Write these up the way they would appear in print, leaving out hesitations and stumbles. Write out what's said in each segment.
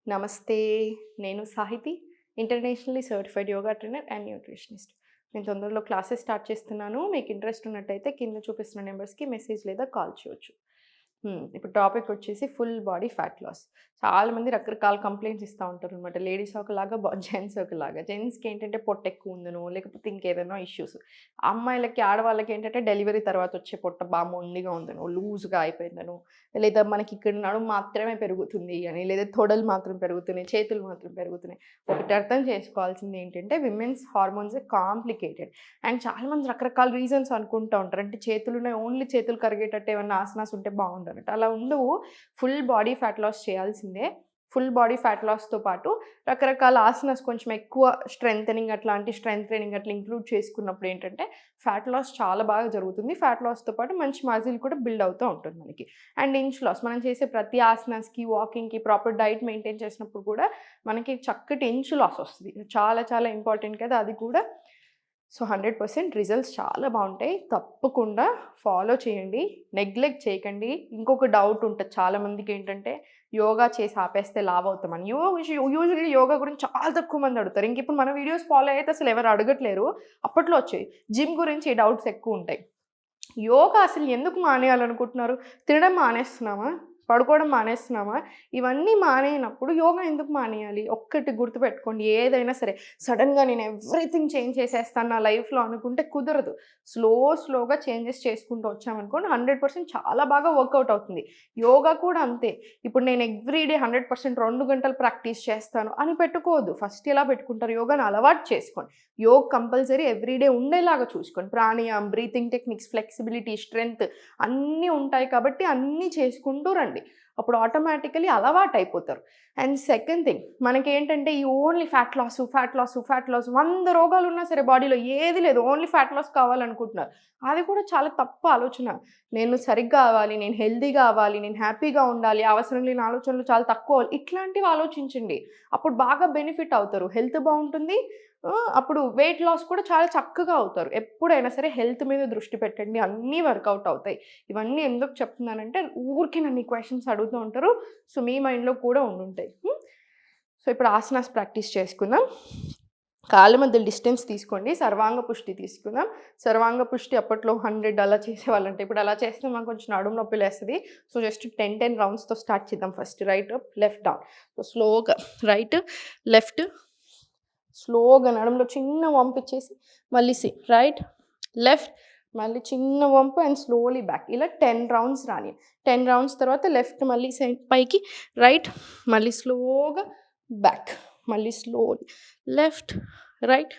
నమస్తే. నేను Sahiti. Internationally certified yoga trainer and nutritionist. నేను తొందరలో క్లాసెస్ స్టార్ట్ చేస్తున్నాను. మీకు ఇంట్రెస్ట్ ఉన్నట్టయితే కింద చూపిస్తున్న నెంబర్స్‌కి మెసేజ్ లేదా కాల్ చేయొచ్చు. ఇప్పుడు టాపిక్ వచ్చేసి ఫుల్ బాడీ ఫ్యాట్ లాస్. చాలామంది రకరకాల కంప్లెయింట్స్ ఇస్తా ఉంటారనమాట. లేడీస్ ఒకలాగా, జెంట్స్ ఒకలాగా. జెంట్స్‌కి ఏంటంటే పొట్ట ఎక్కువ ఉందనో, లేకపోతే ఇంకేదైనా ఇష్యూస్. అమ్మాయిలకి, ఆడవాళ్ళకి ఏంటంటే డెలివరీ తర్వాత వచ్చే పొట్ట బాగా మొండిగా ఉందనో, లూజ్‌గా అయిపోయిందనో, లేదా మనకి ఇక్కడ నడుము మాత్రమే పెరుగుతుంది అని, లేదా తొడలు మాత్రం పెరుగుతున్నాయి, చేతులు మాత్రం పెరుగుతున్నాయి. ఒకటి అర్థం చేసుకోవాల్సింది ఏంటంటే విమెన్స్ హార్మోన్స్ కాంప్లికేటెడ్. అండ్ చాలామంది రకరకాల రీజన్స్ అనుకుంటా ఉంటారు. అంటే చేతులున్నాయి, ఓన్లీ చేతులు కరిగేటట్టు ఏమన్నా ఆసనాస్ ఉంటే బాగుండనట్టు. అలా ఉండవు. ఫుల్ బాడీ ఫ్యాట్ లాస్ చేయాల్సిందే. ఫుల్ బాడీ ఫ్యాట్ లాస్‌తో పాటు రకరకాల ఆసనాస్ కొంచెం ఎక్కువ స్ట్రెంథెనింగ్ అట్లాంటి స్ట్రెంత్ ట్రైనింగ్ అట్లా ఇంక్లూడ్ చేసుకున్నప్పుడు ఏంటంటే ఫ్యాట్ లాస్ చాలా బాగా జరుగుతుంది. ఫ్యాట్ లాస్‌తో పాటు మంచి మజిల్ కూడా బిల్డ్ అవుతూ ఉంటుంది మనకి. అండ్ ఇంచ్ లాస్ మనం చేసే ప్రతి ఆసనాస్‌కి, వాకింగ్‌కి ప్రాపర్ డైట్ మెయింటైన్ చేసినప్పుడు కూడా మనకి చక్కటి ఇంచ్ లాస్ వస్తది. చాలా చాలా ఇంపార్టెంట్ కదా అది కూడా. సో, 100% రిజల్ట్స్ చాలా బావుంటాయి. తప్పకుండా ఫాలో చేయండి. నెగ్లెక్ట్ చేయకండి. ఇంకొక డౌట్ ఉంటది చాలామందికేంటంటే, యోగా చేసి ఆపేస్తే లావవుతామని. యూజువల్లీ యోగా గురించి చాలా తక్కువ మంది అడుగుతారు. ఇంకిప్పుడు మన వీడియోస్ ఫాలో అయితే అసలెవరు అడగట్లేరు. అప్పట్లో వచ్చేవి. జిమ్ గురించి ఈ డౌట్స్ ఎక్కువుంటాయి. యోగా అసలు ఎందుకు మానేయాలనుకుంటున్నారు? తినడం మానేస్తున్నామా? పడుకోవడం మానేస్తున్నామా? ఇవన్నీ మానేయనప్పుడు యోగా ఎందుకు మానేయాలి? ఒక్కటి గుర్తుపెట్టుకోండి. ఏదైనా సరే సడెన్‌గా నేను ఎవ్రీథింగ్ చేంజ్ చేసేస్తాను నా లైఫ్‌లో అనుకుంటే కుదరదు. స్లోగా చేంజెస్ చేసుకుంటూ వచ్చామనుకోండి 100% చాలా బాగా వర్కౌట్ అవుతుంది. యోగా కూడా అంతే. ఇప్పుడు నేను ఎవ్రీడే 100% 2 గంటలు ప్రాక్టీస్ చేస్తాను అని పెట్టుకోవద్దు. ఫస్ట్ ఎలా పెట్టుకుంటారు? యోగాని అలవాటు చేసుకోండి. యోగ్ కంపల్సరీ ఎవ్రీడే ఉండేలాగా చూసుకోండి. ప్రాణాయామం, బ్రీతింగ్ టెక్నిక్స్, ఫ్లెక్సిబిలిటీ, స్ట్రెంత్ అన్నీ ఉంటాయి కాబట్టి అన్నీ చేసుకుంటూ రండి. అప్పుడు ఆటోమేటికల్లీ అలవాటయిపోతారు. అండ్ సెకండ్ థింగ్ మనకేంటంటే ఈ ఓన్లీ ఫ్యాట్ లాస్ 100 రోగాలున్నా సరే బాడీలో ఏది లేదు. ఓన్లీ ఫ్యాట్ లాస్ కావాలనుకుంటున్నారు. అది కూడా చాలా తప్పు ఆలోచన. నేను సరిగ్గా అవ్వాలి, నేను హెల్తీగా అవ్వాలి, నేను హ్యాపీగా ఉండాలి, అవసరం లేని ఆలోచనలు చాలా తక్కువ ఇట్లాంటివి ఆలోచించండి. అప్పుడు బాగా బెనిఫిట్ అవుతారు. హెల్త్ బావుంటుంది. అప్పుడు వెయిట్ లాస్ కూడా చాలా చక్కగా అవుతారు. ఎప్పుడైనా సరే హెల్త్ మీద దృష్టి పెట్టండి. అన్నీ వర్కౌట్ అవుతాయి. ఇవన్నీ ఎందుకు చెప్తున్నానంటే ఊరికే నన్ను ఈ క్వెషన్స్ అడుగుతూ ఉంటారు. సో, మీ మైండ్‌లో కూడా ఉండుంటాయి. సో, ఇప్పుడు ఆసనాస్ ప్రాక్టీస్ చేసుకుందాం. కాళ్ళ మధ్య డిస్టెన్స్ తీసుకోండి. సర్వాంగ పుష్టి తీసుకుందాం. సర్వాంగ పుష్టి అప్పట్లో 100 అలా చేసేవాళ్ళంట. ఇప్పుడు అలా చేస్తే మనకు కొంచెం నడుము నొప్పి లేస్తది. సో, జస్ట్ 10 రౌండ్స్‌తో స్టార్ట్ చేద్దాం first. Right up, left down. So, స్లోగా రైట్, లెఫ్ట్, స్లోగా నడుములో చిన్న వంపిచ్చేసి మళ్ళీ రైట్, లెఫ్ట్, మళ్ళీ చిన్న వంపు అండ్ స్లోలీ బ్యాక్. ఇలా 10 రౌండ్స్ రానియండి. 10 రౌండ్స్ తర్వాత లెఫ్ట్ మళ్ళీ పైకి, రైట్, మళ్ళీ స్లోగా బ్యాక్, మళ్ళీ స్లోలీ లెఫ్ట్, రైట్,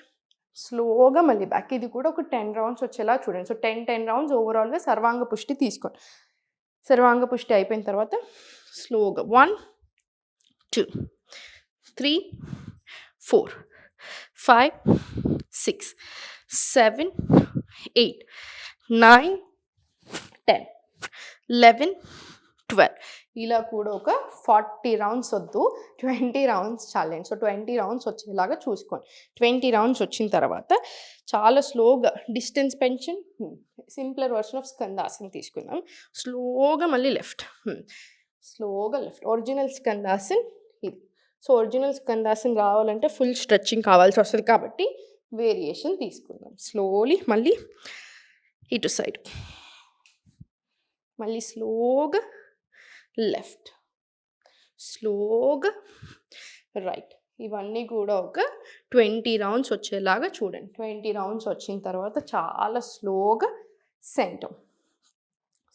స్లోగా మళ్ళీ బ్యాక్. ఇది కూడా ఒక 10 రౌండ్స్ వచ్చేలా చూడండి. సో, 10 రౌండ్స్ ఓవరాల్‌గా సర్వాంగ పుష్టి తీసుకోండి. సర్వాంగ పుష్టి అయిపోయిన తర్వాత స్లోగా 1, 2, 3, 4, 5, 6, 7, 8, 9, 10, 11, 12 ఇలా కూడా ఒక 40 రౌండ్స్ వద్దు. 20 రౌండ్స్ చాలండి. సో, 20 రౌండ్స్ వచ్చేలాగా చూసుకోండి. 20 రౌండ్స్ వచ్చిన తర్వాత చాలా స్లోగా డిస్టెన్స్ పెంచండి. సింప్లర్ వర్షన్ ఆఫ్ స్కందాసన్ తీసుకుందాం. స్లోగా మళ్ళీ లెఫ్ట్. స్లోగా లెఫ్ట్. ఒరిజినల్ స్కందాసన్ ఇది. సో, ఒరిజినల్ స్కందాసన్ రావాలంటే ఫుల్ స్ట్రెచ్చింగ్ కావాల్సి వస్తది కాబట్టి వేరియేషన్ తీసుకుందాం. స్లోలీ మళ్ళీ ఇటు సైడ్. మళ్ళీ స్లోగా లెఫ్ట్, స్లోగా రైట్. ఇవన్నీ కూడా ఒక 20 రౌండ్స్ వచ్చేలాగా చూడండి. 20 రౌండ్స్ వచ్చిన తర్వాత చాలా స్లోగా సెంటర్.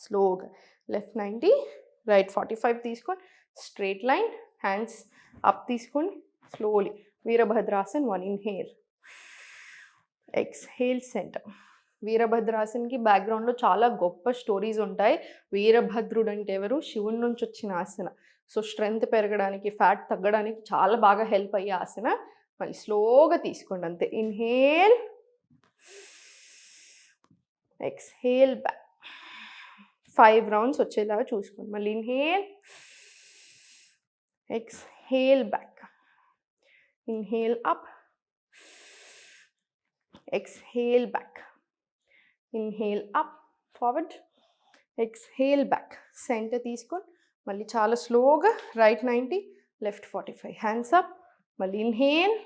స్లోగా లెఫ్ట్ 90, రైట్ 45 తీసుకొని స్ట్రెయిట్ లైన్, హ్యాండ్స్ అప్ తీసుకొని స్లోలీ వీరభద్రాసన్ 1 ఇన్హేల్, ఎక్స్హేల్ సెంటర్. వీరభద్రాసన్కి బ్యాక్గ్రౌండ్లో చాలా గొప్ప స్టోరీస్ ఉంటాయి. వీరభద్రుడు అంటే ఎవరు? శివుని నుంచి వచ్చిన ఆసన. సో, స్ట్రెంగ్త్ పెరగడానికి, ఫ్యాట్ తగ్గడానికి చాలా బాగా హెల్ప్ అయ్యే ఆసన. మళ్ళీ స్లోగా తీసుకోండి అంతే. Inhale, exhale back. 5 రౌండ్స్ వచ్చేలాగా చూసుకోండి. మళ్ళీ inhale, exhale back, inhale up, exhale back, inhale up, forward, exhale back, center తీసుకోండి. మళ్ళీ చాలా స్లోగా right 90, left 45. Hands up. Mali inhale.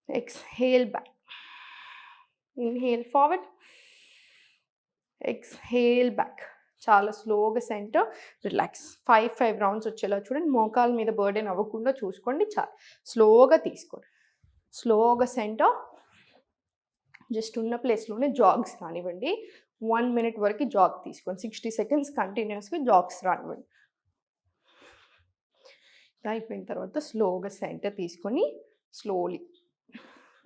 Exhale back. Inhale forward. Exhale back. చాలా స్లోగా సెంటర్ రిలాక్స్. 5 రౌండ్స్ వచ్చేలా చూడండి. మోకాల మీద బర్డెన్ అవ్వకుండా చూసుకోండి. చాలా స్లోగా తీసుకోండి. స్లోగా సెంటర్. జస్ట్ ఉన్న ప్లేస్లోనే జాగ్స్ రానివ్వండి. 1 minute వరకు జాగ్ తీసుకోండి. 60 seconds కంటిన్యూస్గా జాగ్స్ రానివ్వండి. అయిపోయిన తర్వాత స్లోగా సెంటర్ తీసుకొని slowly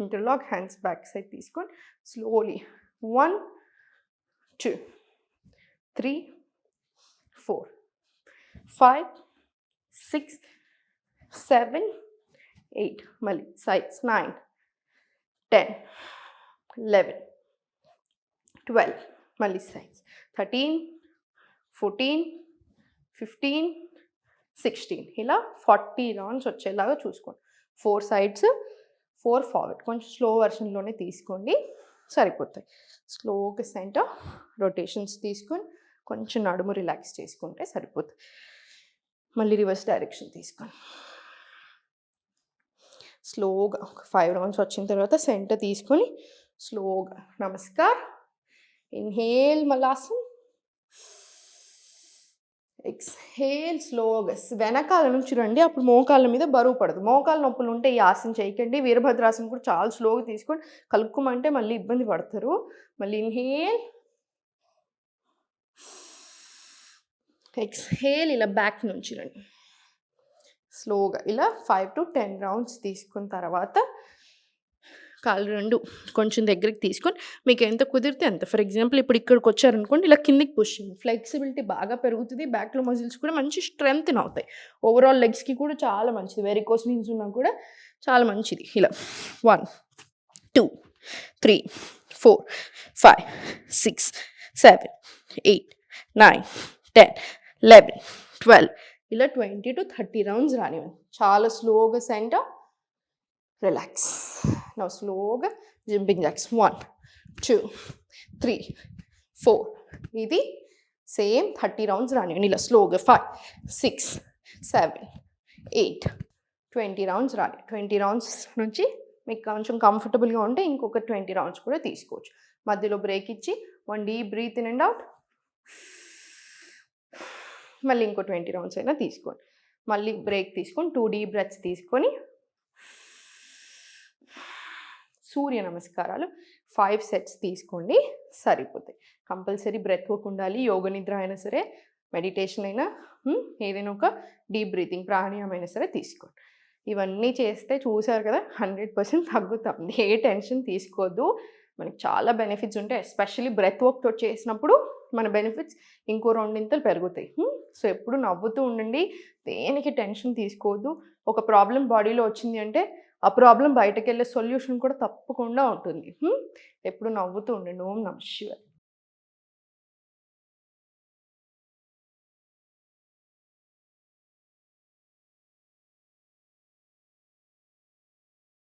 interlock hands back side తీసుకొని స్లోలీ 1 2 3 4 5 6 7 8 మళ్ళీ సైడ్స్ 9 10 11 12 మళ్ళీ సైడ్స్ 13 14 15 16 ఇలా 40 రౌండ్స్ వచ్చేలాగా చూసుకోండి. 4 sides 4 ఫార్వర్డ్. కొంచెం స్లో వర్షన్లోనే తీసుకోండి, సరిపోతాయి. స్లోగా సెంటర్ రొటేషన్స్ తీసుకొని కొంచెం నడుము రిలాక్స్ చేసుకుంటే సరిపోతుంది. మళ్ళీ రివర్స్ డైరెక్షన్ తీసుకోండి. స్లోగా ఒక 5 రౌండ్స్ వచ్చిన తర్వాత సెంటర్ తీసుకొని స్లోగా నమస్కార్. ఇన్హేల్ మలాసన్. ఎక్స్హేల్ స్లోగా వెనకాల నుంచి రండి. అప్పుడు మోకాళ్ళ మీద బరువు పడదు. మోకాళ్ళ నొప్పులు ఉంటే ఈ ఆసన చేయకండి. వీరభద్రాసనం కూడా చాలా స్లోగా తీసుకొని కలుపుకోమంటే మళ్ళీ ఇబ్బంది పడతారు. మళ్ళీ ఇన్హేల్ ఎక్స్హేల్ ఇలా బ్యాక్ నుంచి రండి. స్లోగా ఇలా 5 to 10 రౌండ్స్ తీసుకున్న తర్వాత కాళ్ళు రెండు కొంచెం దగ్గరికి తీసుకొని మీకు ఎంత కుదిరితే అంత. ఫర్ ఎగ్జాంపుల్ ఇప్పుడు ఇక్కడికి వచ్చారనుకోండి, ఇలా కిందికి పుష్ చేయండి. ఫ్లెక్సిబిలిటీ బాగా పెరుగుతుంది. బ్యాక్లో మజిల్స్ కూడా మంచి స్ట్రెంగ్త్ అవుతాయి. ఓవరాల్ లెగ్స్కి కూడా చాలా మంచిది. వెరికోస్ వీన్స్ ఉన్నా కూడా చాలా మంచిది. ఇలా 1 2 3 4 5 6 7 8 9 10 11 12 ఇలా 20 to 30 రౌండ్స్ రానివ్వండి. చాలా స్లోగా సెంటర్ రిలాక్స్. నౌ స్లోగా జంపింగ్ జాక్స్ 1 2 3 4 ఇది సేమ్ 30 రౌండ్స్ రానివ్వండి. ఇలా స్లోగా 5 6 7 8 20 రౌండ్స్ రాని. 20 రౌండ్స్ నుంచి మీకు కొంచెం కంఫర్టబుల్గా ఉంటే ఇంకొక 20 రౌండ్స్ కూడా తీసుకోవచ్చు. మధ్యలో బ్రేక్ ఇచ్చి 1 deep breath in and out. మళ్ళీ ఇంకో 20 రౌండ్స్ అయినా తీసుకోండి. మళ్ళీ బ్రేక్ తీసుకొని 2 డీప్ బ్రెత్స్ తీసుకొని సూర్య నమస్కారాలు 5 sets తీసుకోండి, సరిపోతాయి. కంపల్సరీ బ్రెత్ వర్క్ ఉండాలి. యోగ నిద్ర అయినా సరే, మెడిటేషన్ అయినా, ఏదైనా ఒక డీప్ బ్రీతింగ్ ప్రాణాయామం అయినా సరే తీసుకోండి. ఇవన్నీ చేస్తే చూసారు కదా 100% తగ్గుతాం. ఏ టెన్షన్ తీసుకోవద్దు. మనకి చాలా బెనిఫిట్స్ ఉంటాయి. ఎస్పెషల్లీ బ్రెత్ వర్క్తో చేసినప్పుడు మన బెనిఫిట్స్ ఇంకో 2 పెరుగుతాయి. సో ఎప్పుడు నవ్వుతూ ఉండండి. దేనికి టెన్షన్ తీసుకోవద్దు. ఒక ప్రాబ్లం బాడీలో వచ్చింది అంటే ఆ ప్రాబ్లం బయటకు వెళ్ళే సొల్యూషన్ కూడా తప్పకుండా ఉంటుంది. ఎప్పుడు నవ్వుతూ ఉండండి. ఓం నమః శివాయ.